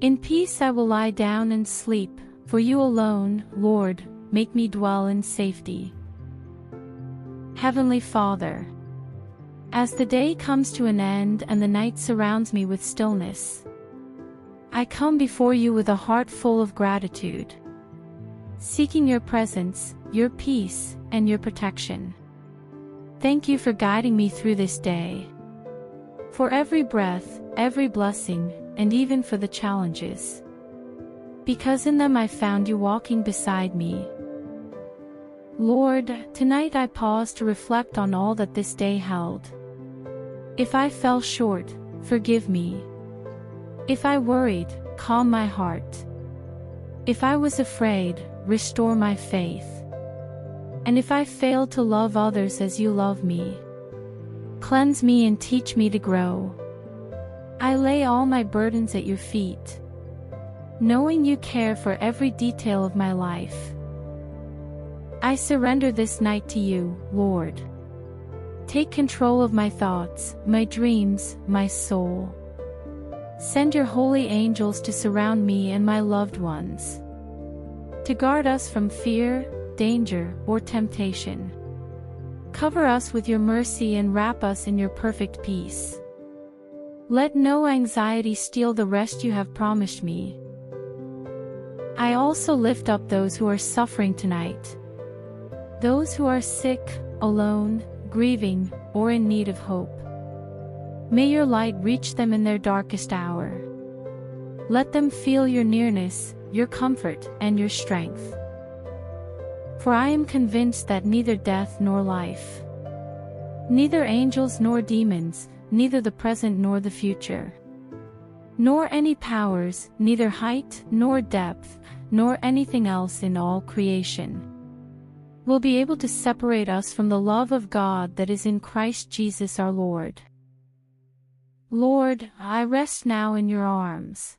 In peace I will lie down and sleep, for you alone, Lord, make me dwell in safety. Heavenly Father, as the day comes to an end and the night surrounds me with stillness, I come before you with a heart full of gratitude, seeking your presence, your peace, and your protection. Thank you for guiding me through this day, for every breath, every blessing, and even for the challenges, because in them I found you walking beside me. Lord, tonight I pause to reflect on all that this day held. If I fell short, forgive me. If I worried, calm my heart. If I was afraid, restore my faith. And if I failed to love others as you love me, cleanse me and teach me to grow. I lay all my burdens at your feet, knowing you care for every detail of my life. I surrender this night to you, Lord. Take control of my thoughts, my dreams, my soul. Send your holy angels to surround me and my loved ones, to guard us from fear, danger, or temptation. Cover us with your mercy and wrap us in your perfect peace. Let no anxiety steal the rest you have promised me. I also lift up those who are suffering tonight, those who are sick, alone, grieving, or in need of hope. May your light reach them in their darkest hour. Let them feel your nearness, your comfort, and your strength. For I am convinced that neither death nor life, neither angels nor demons, neither the present nor the future, nor any powers, neither height nor depth, nor anything else in all creation, will be able to separate us from the love of God that is in Christ Jesus our Lord. Lord, I rest now in your arms.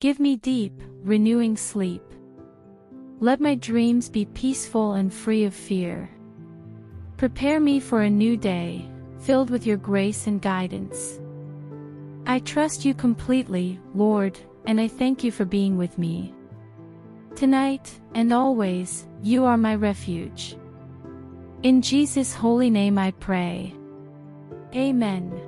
Give me deep, renewing sleep. Let my dreams be peaceful and free of fear. Prepare me for a new day, filled with your grace and guidance. I trust you completely, Lord, and I thank you for being with me. Tonight, and always, you are my refuge. In Jesus' holy name I pray. Amen.